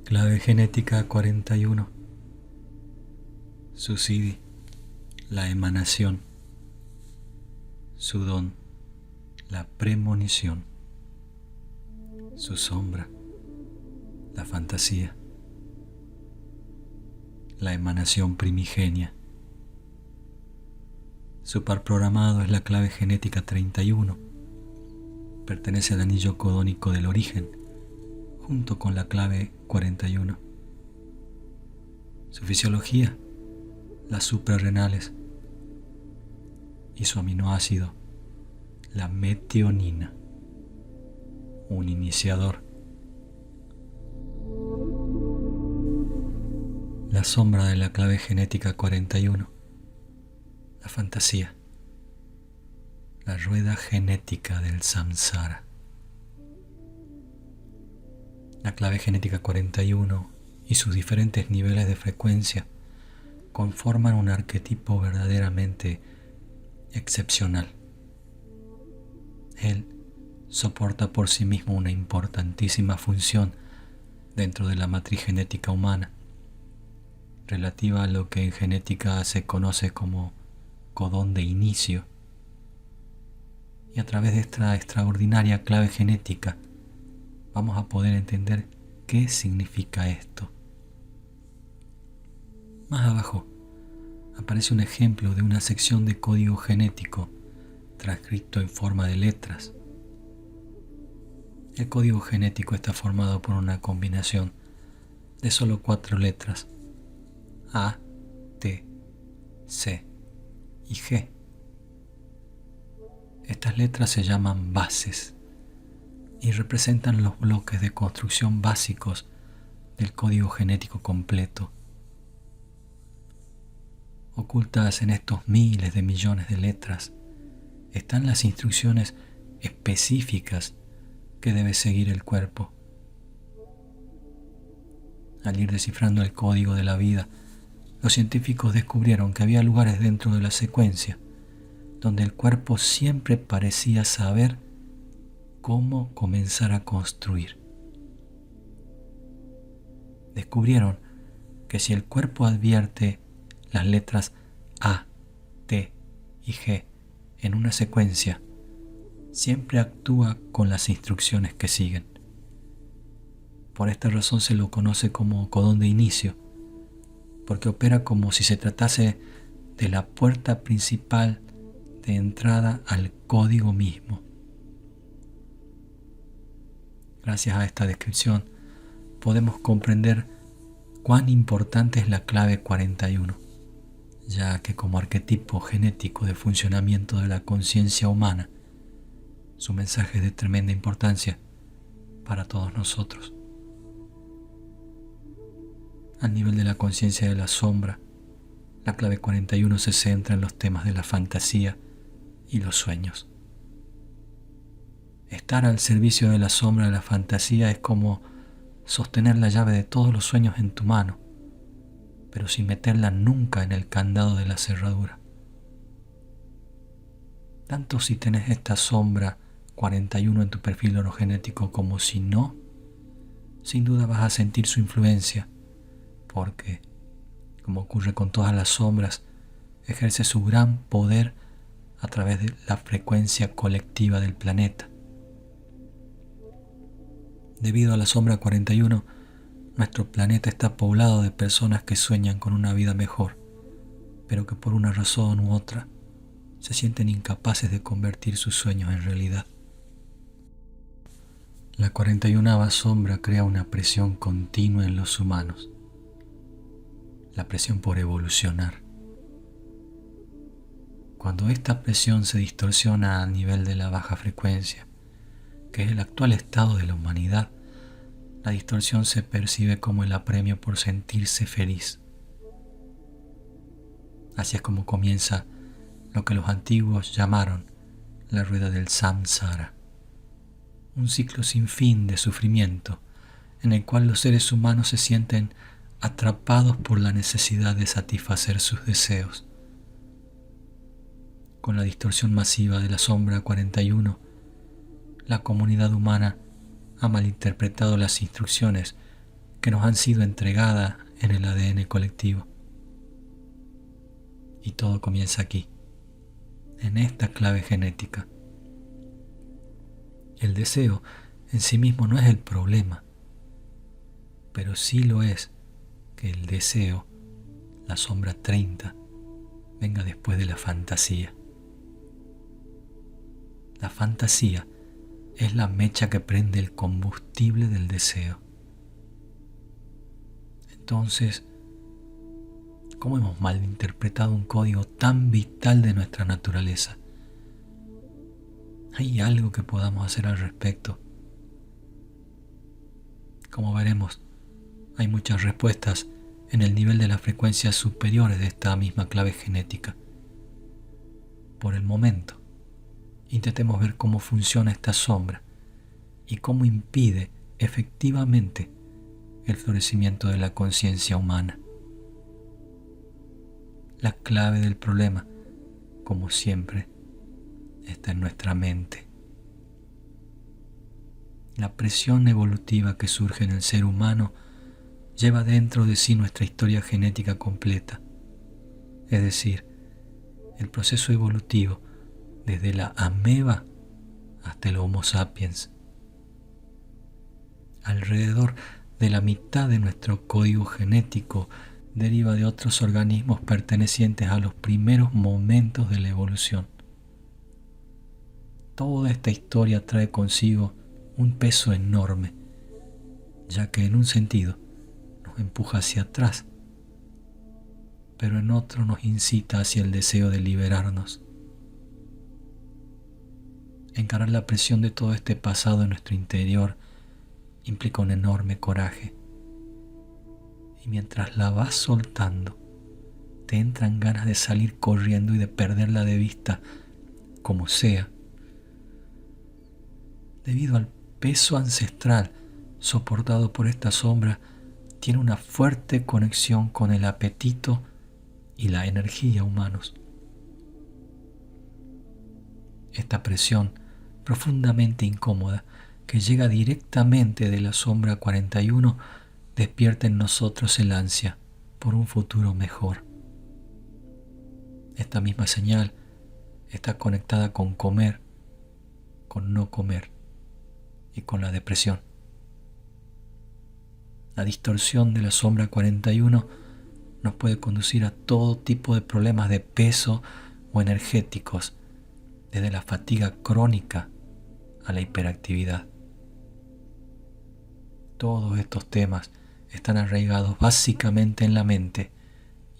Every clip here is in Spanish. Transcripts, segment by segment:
Clave genética 41. Su Siddhi, la emanación. Su don, la premonición. Su sombra, la fantasía. La emanación primigenia. Su par programado es la clave genética 31. Pertenece al anillo codónico del origen, junto con la clave 41. Su fisiología, las suprarrenales, y su aminoácido, la metionina, un iniciador. La sombra de la clave genética 41, la fantasía, la rueda genética del samsara. La clave genética 41 y sus diferentes niveles de frecuencia conforman un arquetipo verdaderamente excepcional. Él soporta por sí mismo una importantísima función dentro de la matriz genética humana, relativa a lo que en genética se conoce como codón de inicio. Y a través de esta extraordinaria clave genética vamos a poder entender qué significa esto. Más abajo aparece un ejemplo de una sección de código genético transcrito en forma de letras. El código genético está formado por una combinación de solo 4 letras: A, T, C y G. Estas letras se llaman bases y representan los bloques de construcción básicos del código genético completo. Ocultas en estos miles de millones de letras están las instrucciones específicas que debe seguir el cuerpo. Al ir descifrando el código de la vida, los científicos descubrieron que había lugares dentro de la secuencia donde el cuerpo siempre parecía saber cómo comenzar a construir. Descubrieron que si el cuerpo advierte las letras A, T y G en una secuencia, siempre actúa con las instrucciones que siguen. Por esta razón se lo conoce como codón de inicio, porque opera como si se tratase de la puerta principal de entrada al código mismo. Gracias a esta descripción podemos comprender cuán importante es la clave 41, ya que como arquetipo genético de funcionamiento de la conciencia humana, su mensaje es de tremenda importancia para todos nosotros. Al nivel de la conciencia de la sombra, la clave 41 se centra en los temas de la fantasía y los sueños. Estar al servicio de la sombra de la fantasía es como sostener la llave de todos los sueños en tu mano, pero sin meterla nunca en el candado de la cerradura. Tanto si tenés esta sombra 41 en tu perfil orogenético como si no, sin duda vas a sentir su influencia, porque, como ocurre con todas las sombras, ejerce su gran poder a través de la frecuencia colectiva del planeta. Debido a la sombra 41, nuestro planeta está poblado de personas que sueñan con una vida mejor, pero que por una razón u otra se sienten incapaces de convertir sus sueños en realidad. La 41ª sombra crea una presión continua en los humanos, la presión por evolucionar. Cuando esta presión se distorsiona a nivel de la baja frecuencia, que es el actual estado de la humanidad, la distorsión se percibe como el apremio por sentirse feliz. Así es como comienza lo que los antiguos llamaron la rueda del samsara, un ciclo sin fin de sufrimiento en el cual los seres humanos se sienten atrapados por la necesidad de satisfacer sus deseos. Con la distorsión masiva de la sombra 41, la comunidad humana ha malinterpretado las instrucciones que nos han sido entregadas en el ADN colectivo. Y todo comienza aquí, en esta clave genética. El deseo en sí mismo no es el problema, pero sí lo es que el deseo, la sombra 30, venga después de la fantasía. La fantasía es la mecha que prende el combustible del deseo. Entonces, ¿cómo hemos malinterpretado un código tan vital de nuestra naturaleza? ¿Hay algo que podamos hacer al respecto? Como veremos, hay muchas respuestas en el nivel de las frecuencias superiores de esta misma clave genética. Por el momento, intentemos ver cómo funciona esta sombra y cómo impide efectivamente el florecimiento de la conciencia humana. La clave del problema, como siempre, está en nuestra mente. La presión evolutiva que surge en el ser humano lleva dentro de sí nuestra historia genética completa, es decir, el proceso evolutivo desde la ameba hasta el Homo sapiens. Alrededor de la mitad de nuestro código genético deriva de otros organismos pertenecientes a los primeros momentos de la evolución. Toda esta historia trae consigo un peso enorme, ya que en un sentido nos empuja hacia atrás, pero en otro nos incita hacia el deseo de liberarnos. Encarar la presión de todo este pasado en nuestro interior implica un enorme coraje. Y mientras la vas soltando, te entran ganas de salir corriendo y de perderla de vista, como sea. Debido al peso ancestral soportado por esta sombra, tiene una fuerte conexión con el apetito y la energía humanos. Esta presión profundamente incómoda que llega directamente de la sombra 41 despierta en nosotros el ansia por un futuro mejor. Esta misma señal está conectada con comer, con no comer y con la depresión. La distorsión de la sombra 41 nos puede conducir a todo tipo de problemas de peso o energéticos, desde la fatiga crónica a la hiperactividad. Todos estos temas están arraigados básicamente en la mente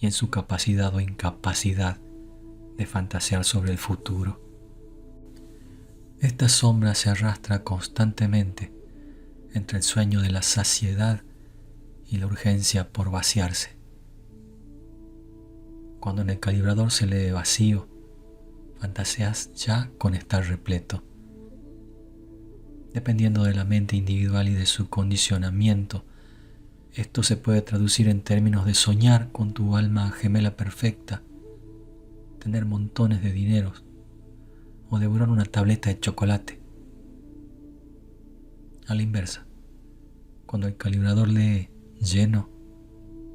y en su capacidad o incapacidad de fantasear sobre el futuro. Esta sombra se arrastra constantemente entre el sueño de la saciedad y la urgencia por vaciarse. Cuando en el calibrador se lee vacío, fantaseas ya con estar repleto. Dependiendo de la mente individual y de su condicionamiento, esto se puede traducir en términos de soñar con tu alma gemela perfecta, tener montones de dineros o devorar una tableta de chocolate. A la inversa, cuando el calibrador lee lleno,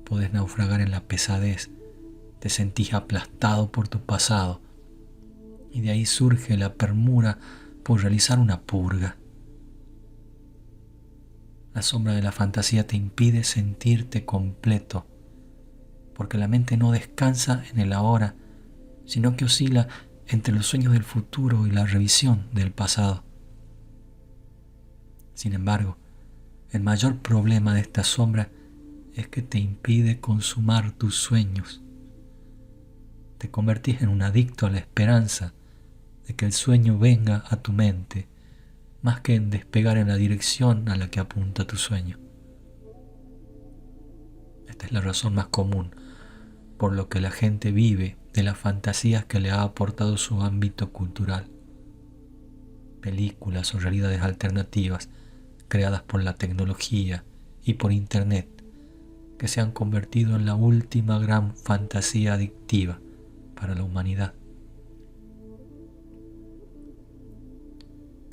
podés naufragar en la pesadez, te sentís aplastado por tu pasado y de ahí surge la premura por realizar una purga. La sombra de la fantasía te impide sentirte completo, porque la mente no descansa en el ahora, sino que oscila entre los sueños del futuro y la revisión del pasado. Sin embargo, el mayor problema de esta sombra es que te impide consumar tus sueños. Te convertís en un adicto a la esperanza de que el sueño venga a tu mente, más que en despegar en la dirección a la que apunta tu sueño. Esta es la razón más común por lo que la gente vive de las fantasías que le ha aportado su ámbito cultural. Películas o realidades alternativas creadas por la tecnología y por Internet que se han convertido en la última gran fantasía adictiva para la humanidad.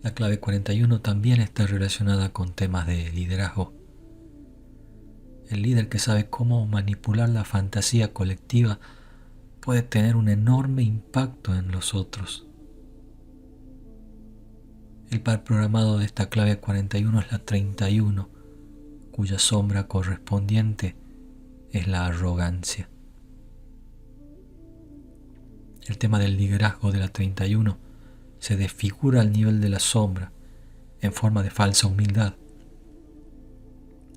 La clave 41 también está relacionada con temas de liderazgo. El líder que sabe cómo manipular la fantasía colectiva puede tener un enorme impacto en los otros. El par programado de esta clave 41 es la 31, cuya sombra correspondiente es la arrogancia. El tema del liderazgo de la 31 se desfigura al nivel de la sombra en forma de falsa humildad,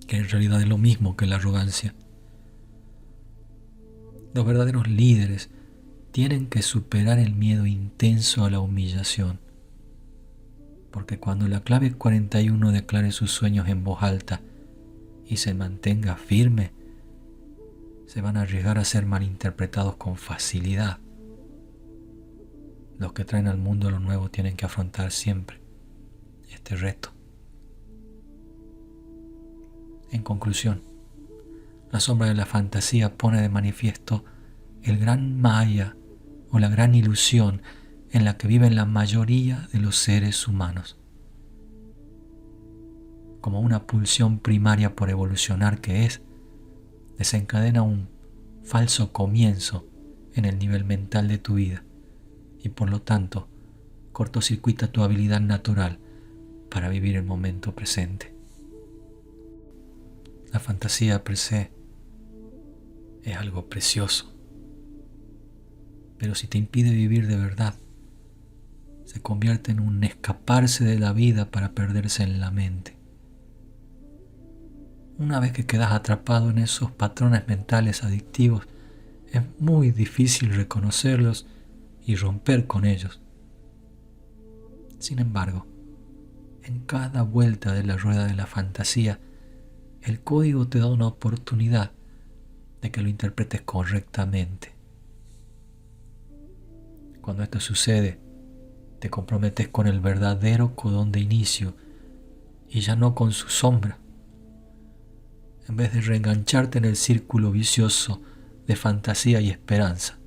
que en realidad es lo mismo que la arrogancia. Los verdaderos líderes tienen que superar el miedo intenso a la humillación, porque cuando la clave 41 declare sus sueños en voz alta y se mantenga firme, se van a arriesgar a ser malinterpretados con facilidad. Los que traen al mundo lo nuevo tienen que afrontar siempre este reto. En conclusión, la sombra de la fantasía pone de manifiesto el gran maya o la gran ilusión en la que viven la mayoría de los seres humanos. Como una pulsión primaria por evolucionar que es, desencadena un falso comienzo en el nivel mental de tu vida y por lo tanto cortocircuita tu habilidad natural para vivir el momento presente. La fantasía per se es algo precioso, pero si te impide vivir de verdad, se convierte en un escaparse de la vida para perderse en la mente. Una vez que quedas atrapado en esos patrones mentales adictivos, es muy difícil reconocerlos y romper con ellos. Sin embargo, en cada vuelta de la rueda de la fantasía, el código te da una oportunidad de que lo interpretes correctamente. Cuando esto sucede, te comprometes con el verdadero codón de inicio y ya no con su sombra. En vez de reengancharte en el círculo vicioso de fantasía y esperanza,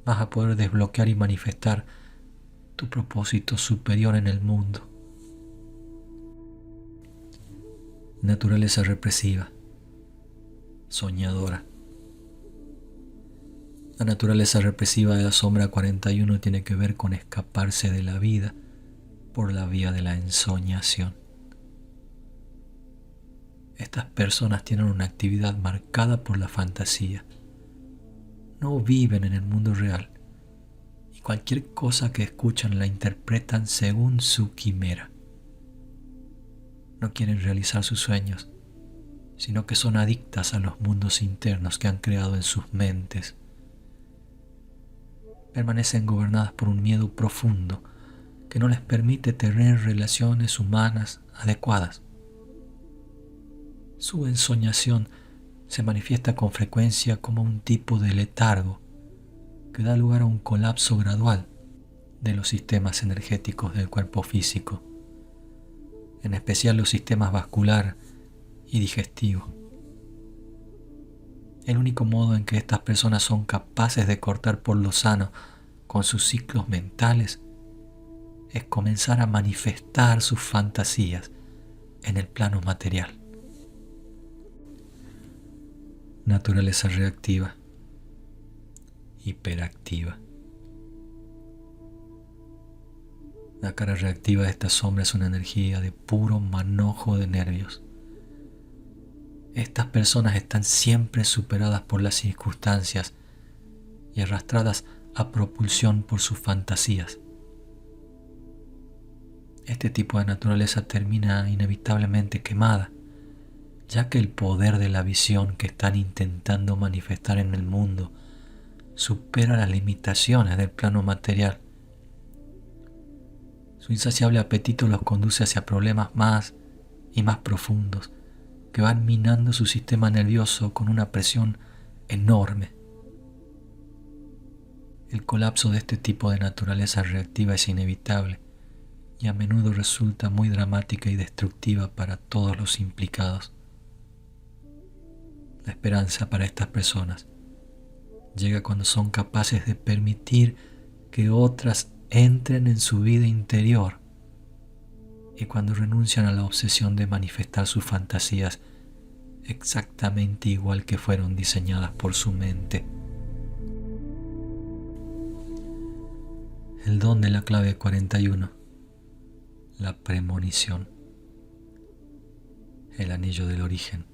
vas a poder desbloquear y manifestar tu propósito superior en el mundo. Naturaleza represiva, soñadora. La naturaleza represiva de la sombra 41 tiene que ver con escaparse de la vida por la vía de la ensoñación. Estas personas tienen una actividad marcada por la fantasía. No viven en el mundo real y cualquier cosa que escuchan la interpretan según su quimera. No quieren realizar sus sueños, sino que son adictas a los mundos internos que han creado en sus mentes. Permanecen gobernadas por un miedo profundo que no les permite tener relaciones humanas adecuadas. Su ensoñación se manifiesta con frecuencia como un tipo de letargo que da lugar a un colapso gradual de los sistemas energéticos del cuerpo físico, en especial los sistemas vascular y digestivo. El único modo en que estas personas son capaces de cortar por lo sano con sus ciclos mentales es comenzar a manifestar sus fantasías en el plano material. Naturaleza reactiva, hiperactiva. La cara reactiva de esta sombra es una energía de puro manojo de nervios. Estas personas están siempre superadas por las circunstancias y arrastradas a propulsión por sus fantasías. Este tipo de naturaleza termina inevitablemente quemada, ya que el poder de la visión que están intentando manifestar en el mundo supera las limitaciones del plano material. Su insaciable apetito los conduce hacia problemas más y más profundos que van minando su sistema nervioso con una presión enorme. El colapso de este tipo de naturaleza reactiva es inevitable y a menudo resulta muy dramática y destructiva para todos los implicados. La esperanza para estas personas llega cuando son capaces de permitir que otras entren en su vida interior y cuando renuncian a la obsesión de manifestar sus fantasías exactamente igual que fueron diseñadas por su mente. El don de la clave 41, la premonición, el anillo del origen.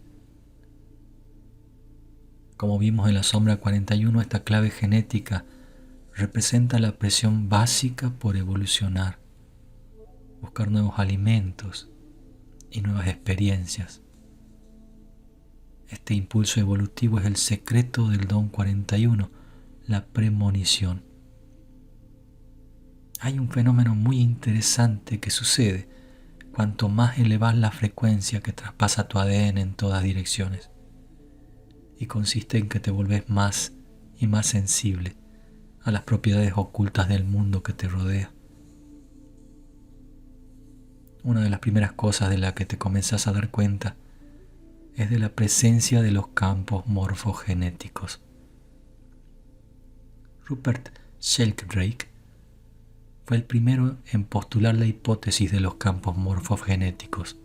Como vimos en la sombra 41, esta clave genética representa la presión básica por evolucionar, buscar nuevos alimentos y nuevas experiencias. Este impulso evolutivo es el secreto del don 41, la premonición. Hay un fenómeno muy interesante que sucede cuanto más elevas la frecuencia que traspasa tu ADN en todas direcciones, y consiste en que te volvés más y más sensible a las propiedades ocultas del mundo que te rodea. Una de las primeras cosas de la que te comenzás a dar cuenta es de la presencia de los campos morfogenéticos. Rupert Sheldrake fue el primero en postular la hipótesis de los campos morfogenéticos,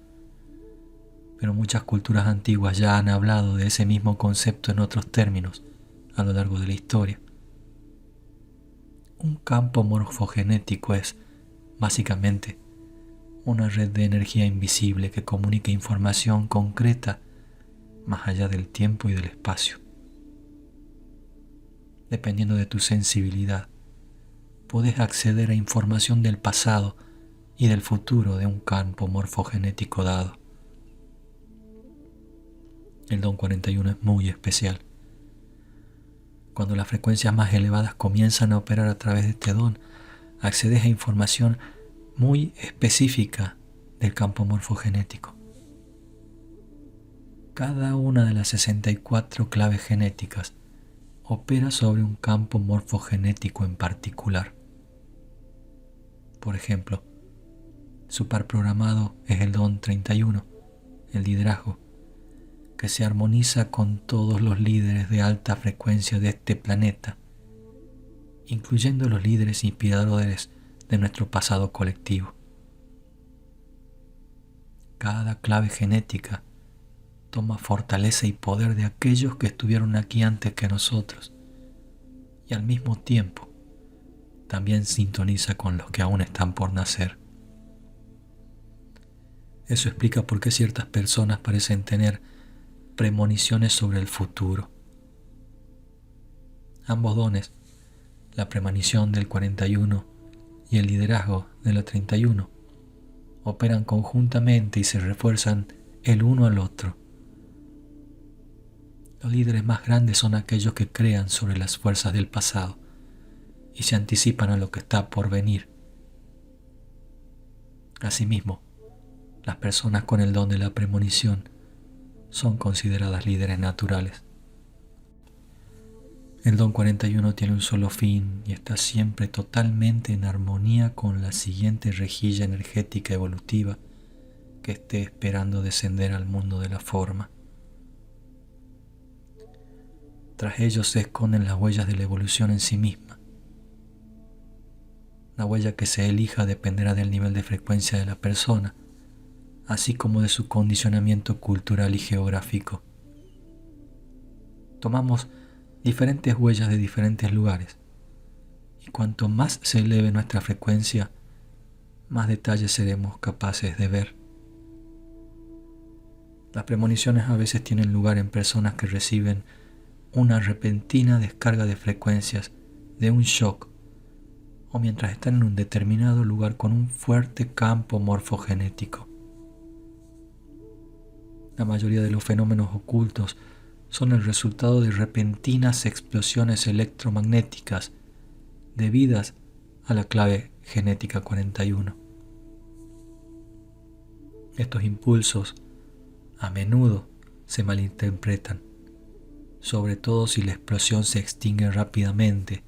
pero muchas culturas antiguas ya han hablado de ese mismo concepto en otros términos a lo largo de la historia. Un campo morfogenético es, básicamente, una red de energía invisible que comunica información concreta más allá del tiempo y del espacio. Dependiendo de tu sensibilidad, puedes acceder a información del pasado y del futuro de un campo morfogenético dado. El don 41 es muy especial. Cuando las frecuencias más elevadas comienzan a operar a través de este don, accedes a información muy específica del campo morfogenético. Cada una de las 64 claves genéticas opera sobre un campo morfogenético en particular. Por ejemplo, su par programado es el don 31, el liderazgo, que se armoniza con todos los líderes de alta frecuencia de este planeta, incluyendo los líderes inspiradores de nuestro pasado colectivo. Cada clave genética toma fortaleza y poder de aquellos que estuvieron aquí antes que nosotros, y al mismo tiempo también sintoniza con los que aún están por nacer. Eso explica por qué ciertas personas parecen tener premoniciones sobre el futuro. Ambos dones, la premonición del 41 y el liderazgo de la 31, operan conjuntamente y se refuerzan el uno al otro. Los líderes más grandes son aquellos que crean sobre las fuerzas del pasado y se anticipan a lo que está por venir. Asimismo, las personas con el don de la premonición son consideradas líderes naturales. El don 41 tiene un solo fin y está siempre totalmente en armonía con la siguiente rejilla energética evolutiva que esté esperando descender al mundo de la forma. Tras ellos se esconden las huellas de la evolución en sí misma. La huella que se elija dependerá del nivel de frecuencia de la persona, así como de su condicionamiento cultural y geográfico. Tomamos diferentes huellas de diferentes lugares, y cuanto más se eleve nuestra frecuencia, más detalles seremos capaces de ver. Las premoniciones a veces tienen lugar en personas que reciben una repentina descarga de frecuencias de un shock, o mientras están en un determinado lugar con un fuerte campo morfogenético. La mayoría de los fenómenos ocultos son el resultado de repentinas explosiones electromagnéticas debidas a la clave genética 41. Estos impulsos a menudo se malinterpretan, sobre todo si la explosión se extingue rápidamente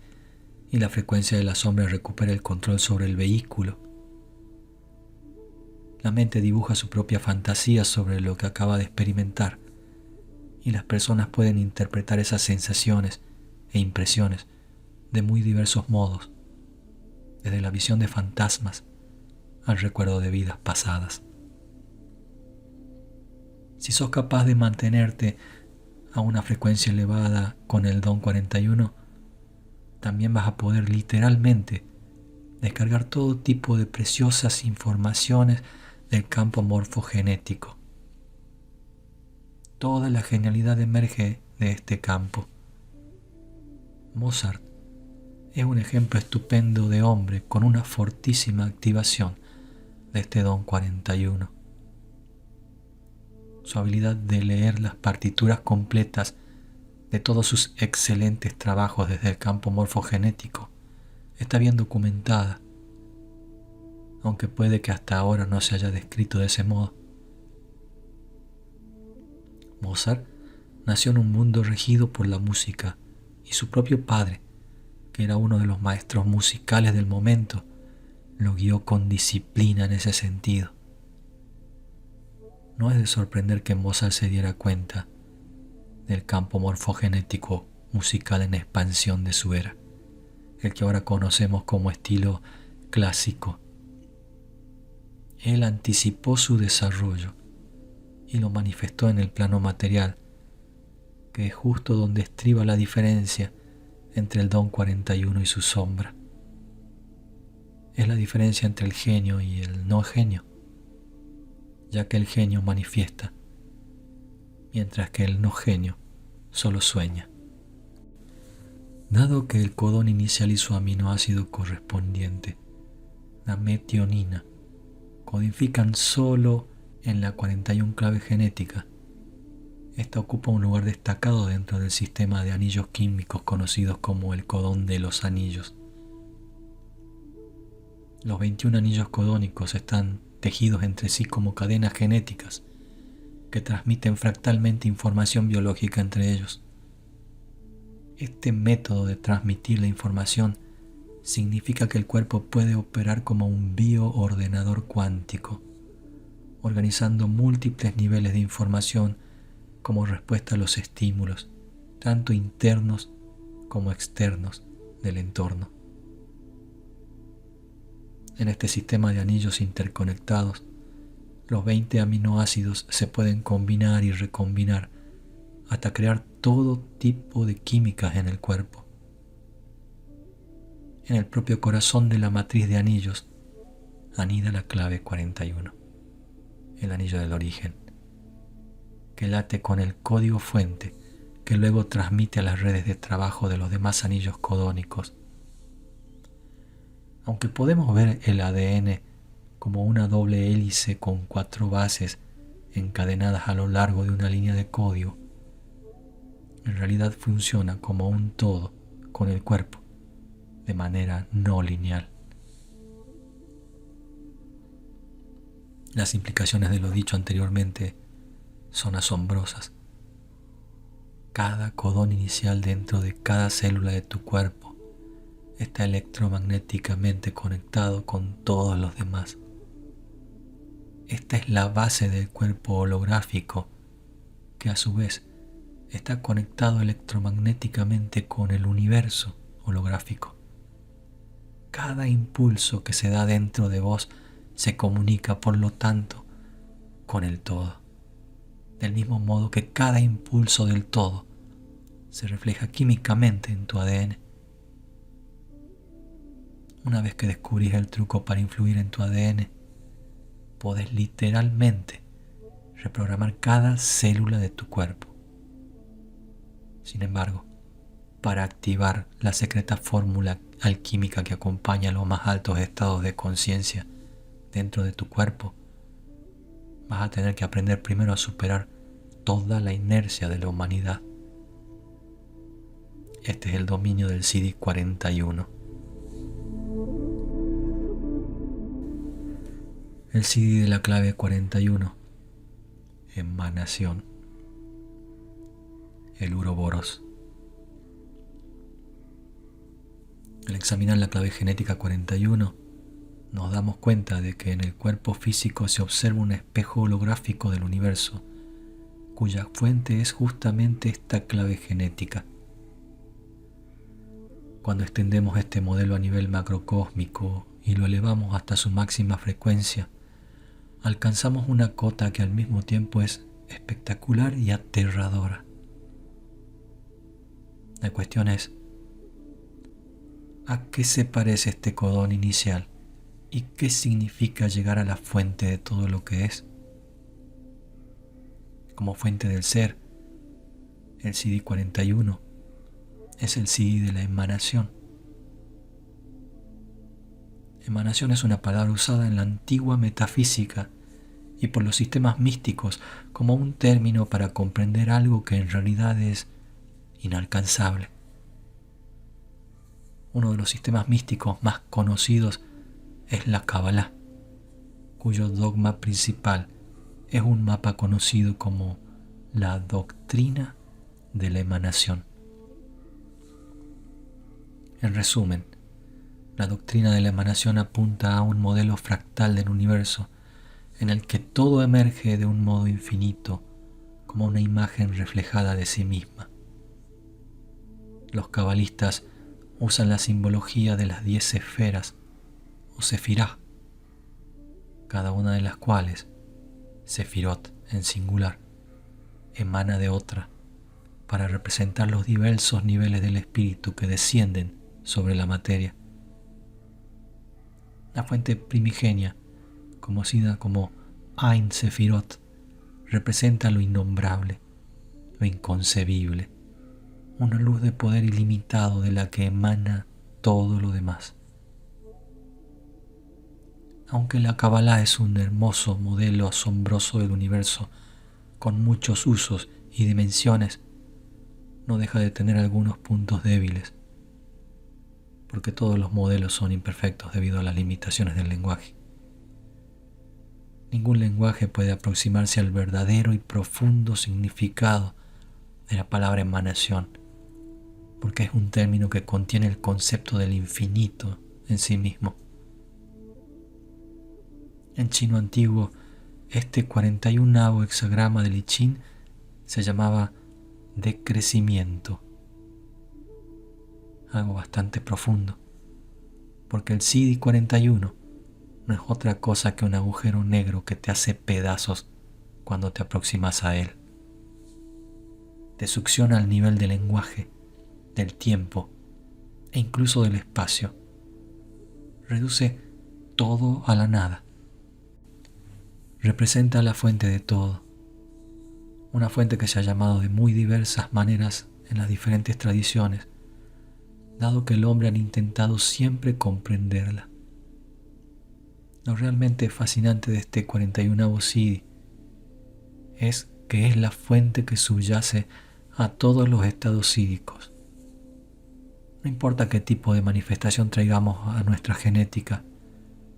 y la frecuencia de la sombra recupera el control sobre el vehículo. La mente dibuja su propia fantasía sobre lo que acaba de experimentar, y las personas pueden interpretar esas sensaciones e impresiones de muy diversos modos, desde la visión de fantasmas al recuerdo de vidas pasadas. Si sos capaz de mantenerte a una frecuencia elevada con el don 41, también vas a poder literalmente descargar todo tipo de preciosas informaciones del campo morfogenético. Toda la genialidad emerge de este campo. Mozart es un ejemplo estupendo de hombre con una fortísima activación de este don 41. Su habilidad de leer las partituras completas de todos sus excelentes trabajos desde el campo morfogenético está bien documentada, aunque puede que hasta ahora no se haya descrito de ese modo. Mozart nació en un mundo regido por la música y su propio padre, que era uno de los maestros musicales del momento, lo guió con disciplina en ese sentido. No es de sorprender que Mozart se diera cuenta del campo morfogenético musical en expansión de su era, el que ahora conocemos como estilo clásico. Él anticipó su desarrollo y lo manifestó en el plano material, que es justo donde estriba la diferencia entre el don 41 y su sombra. Es la diferencia entre el genio y el no genio, ya que el genio manifiesta, mientras que el no genio solo sueña. Dado que el codón inicial y su aminoácido correspondiente, la metionina, codifican solo en la 41 clave genética, esta ocupa un lugar destacado dentro del sistema de anillos químicos conocidos como el codón de los anillos. Los 21 anillos codónicos están tejidos entre sí como cadenas genéticas que transmiten fractalmente información biológica entre ellos. Este método de transmitir la información significa que el cuerpo puede operar como un bioordenador cuántico, organizando múltiples niveles de información como respuesta a los estímulos, tanto internos como externos del entorno. En este sistema de anillos interconectados, los 20 aminoácidos se pueden combinar y recombinar hasta crear todo tipo de químicas en el cuerpo. En el propio corazón de la matriz de anillos anida la clave 41, el anillo del origen, que late con el código fuente que luego transmite a las redes de trabajo de los demás anillos codónicos. Aunque podemos ver el ADN como una doble hélice con 4 bases encadenadas a lo largo de una línea de código, en realidad funciona como un todo con el cuerpo, de manera no lineal. Las implicaciones de lo dicho anteriormente son asombrosas. Cada codón inicial dentro de cada célula de tu cuerpo está electromagnéticamente conectado con todos los demás. Esta es la base del cuerpo holográfico, que a su vez está conectado electromagnéticamente con el universo holográfico. Cada impulso que se da dentro de vos se comunica, por lo tanto, con el todo. Del mismo modo que cada impulso del todo se refleja químicamente en tu ADN. Una vez que descubrís el truco para influir en tu ADN, podés literalmente reprogramar cada célula de tu cuerpo. Sin embargo, para activar la secreta fórmula alquímica que acompaña los más altos estados de conciencia dentro de tu cuerpo, vas a tener que aprender primero a superar toda la inercia de la humanidad. Este es el dominio del CD41. El CD de la clave 41, emanación, el uroboros. Al examinar la clave genética 41, nos damos cuenta de que en el cuerpo físico se observa un espejo holográfico del universo, cuya fuente es justamente esta clave genética. Cuando extendemos este modelo a nivel macrocósmico y lo elevamos hasta su máxima frecuencia, alcanzamos una cota que al mismo tiempo es espectacular y aterradora. La cuestión es, ¿a qué se parece este codón inicial? ¿Y qué significa llegar a la fuente de todo lo que es? Como fuente del ser, el CD41 es el CD de la emanación. Emanación es una palabra usada en la antigua metafísica y por los sistemas místicos como un término para comprender algo que en realidad es inalcanzable. Uno de los sistemas místicos más conocidos es la Kabbalah, cuyo dogma principal es un mapa conocido como la doctrina de la emanación. En resumen, la doctrina de la emanación apunta a un modelo fractal del universo en el que todo emerge de un modo infinito como una imagen reflejada de sí misma. Los cabalistas usan la simbología de las 10 esferas o sefirá, cada una de las cuales, sefirot en singular, emana de otra, para representar los diversos niveles del espíritu que descienden sobre la materia. La fuente primigenia, conocida como Ein Sefirot, representa lo innombrable, lo inconcebible, una luz de poder ilimitado de la que emana todo lo demás. Aunque la Kabbalah es un hermoso modelo asombroso del universo, con muchos usos y dimensiones, no deja de tener algunos puntos débiles, porque todos los modelos son imperfectos debido a las limitaciones del lenguaje. Ningún lenguaje puede aproximarse al verdadero y profundo significado de la palabra emanación, porque es un término que contiene el concepto del infinito en sí mismo. En chino antiguo, este 41avo hexagrama del I Ching se llamaba decrecimiento, algo bastante profundo, porque el CD41 no es otra cosa que un agujero negro que te hace pedazos cuando te aproximas a él. Te succiona al nivel del lenguaje, del tiempo e incluso del espacio. Reduce todo a la nada. Representa la fuente de todo, una fuente que se ha llamado de muy diversas maneras en las diferentes tradiciones, dado que el hombre ha intentado siempre comprenderla. Lo realmente fascinante de este 41avo CD es que es la fuente que subyace a todos los estados sídicos. No importa qué tipo de manifestación traigamos a nuestra genética,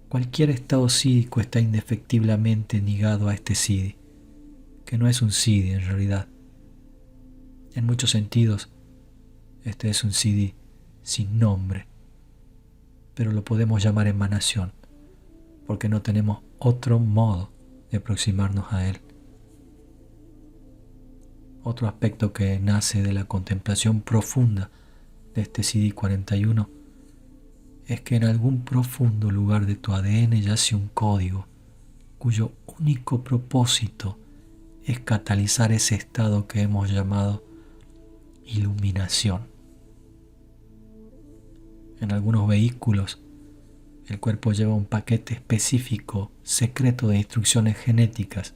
cualquier estado sídico está indefectiblemente ligado a este CD, que no es un CD en realidad. En muchos sentidos, este es un CD sin nombre, pero lo podemos llamar emanación, porque no tenemos otro modo de aproximarnos a él. Otro aspecto que nace de la contemplación profunda de este CD41 es que en algún profundo lugar de tu ADN yace un código cuyo único propósito es catalizar ese estado que hemos llamado iluminación. En algunos vehículos, el cuerpo lleva un paquete específico, secreto de instrucciones genéticas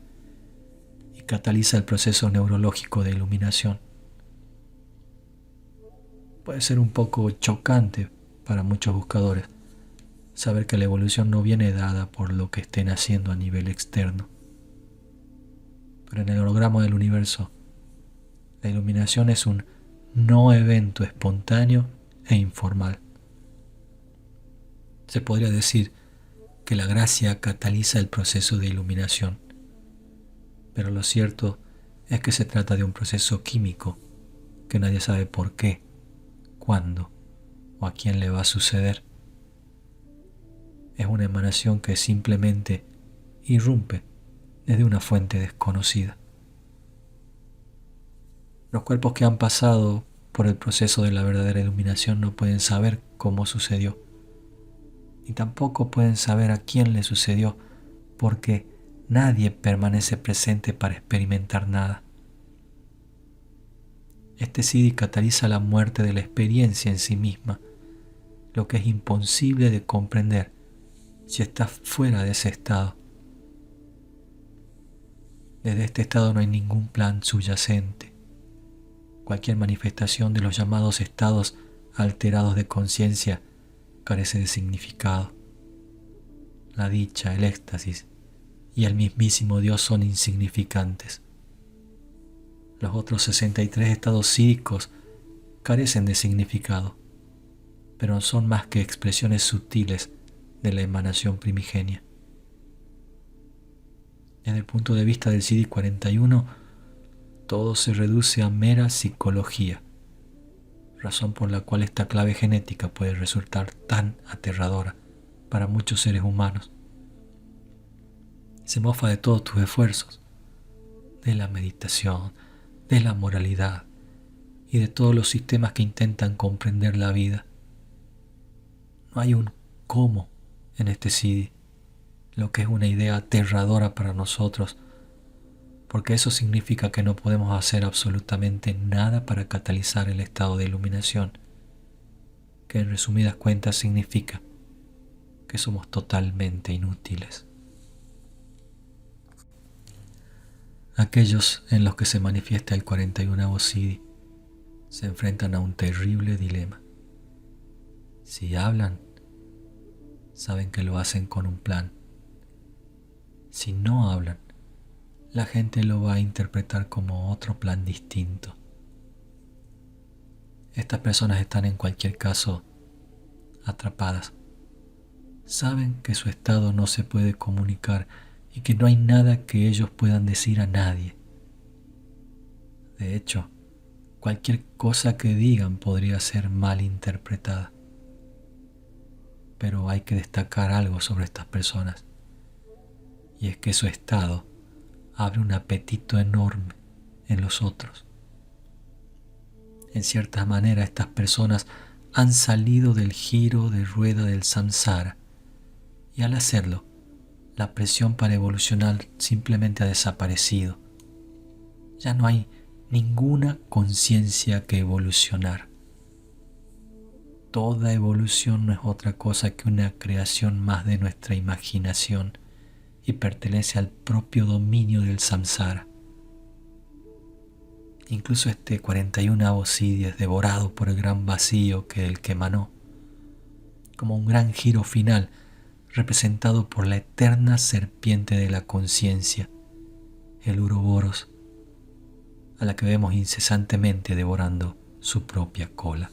y cataliza el proceso neurológico de iluminación. Puede ser un poco chocante para muchos buscadores saber que la evolución no viene dada por lo que estén haciendo a nivel externo. Pero en el holograma del universo, la iluminación es un no evento espontáneo e informal. Se podría decir que la gracia cataliza el proceso de iluminación, pero lo cierto es que se trata de un proceso químico que nadie sabe por qué, cuándo o a quién le va a suceder. Es una emanación que simplemente irrumpe desde una fuente desconocida. Los cuerpos que han pasado por el proceso de la verdadera iluminación no pueden saber cómo sucedió, ni tampoco pueden saber a quién le sucedió, porque Nadie permanece presente para experimentar nada. Este siddhi cataliza la muerte de la experiencia en sí misma, lo que es imposible de comprender si estás fuera de ese estado. Desde este estado no hay ningún plan subyacente. Cualquier manifestación de los llamados estados alterados de conciencia carece de significado. La dicha, el éxtasis y el mismísimo Dios son insignificantes. Los otros 63 estados sídicos carecen de significado, pero no son más que expresiones sutiles de la emanación primigenia. Desde el punto de vista del Siddhi 41, todo se reduce a mera psicología, razón por la cual esta clave genética puede resultar tan aterradora para muchos seres humanos. Se mofa de todos tus esfuerzos, de la meditación, de la moralidad y de todos los sistemas que intentan comprender la vida. No hay un cómo en este Siddhi, lo que es una idea aterradora para nosotros, porque eso significa que no podemos hacer absolutamente nada para catalizar el estado de iluminación, que en resumidas cuentas significa que somos totalmente inútiles. Aquellos en los que se manifiesta el 41º Siddhi se enfrentan a un terrible dilema. Si hablan, saben que lo hacen con un plan. Si no hablan, la gente lo va a interpretar como otro plan distinto. Estas personas están en cualquier caso atrapadas. Saben que su estado no se puede comunicar y que no hay nada que ellos puedan decir a nadie. De hecho, cualquier cosa que digan podría ser mal interpretada. Pero hay que destacar algo sobre estas personas, y es que su estado abre un apetito enorme en los otros. En cierta manera, estas personas han salido del giro de rueda del samsara, y al hacerlo, la presión para evolucionar simplemente ha desaparecido. Ya no hay ninguna conciencia que evolucionar. Toda evolución no es otra cosa que una creación más de nuestra imaginación y pertenece al propio dominio del samsara. Incluso este 41º Siddhi es devorado por el gran vacío que del que emanó, como un gran giro final representado por la eterna serpiente de la conciencia, el Uroboros, a la que vemos incesantemente devorando su propia cola.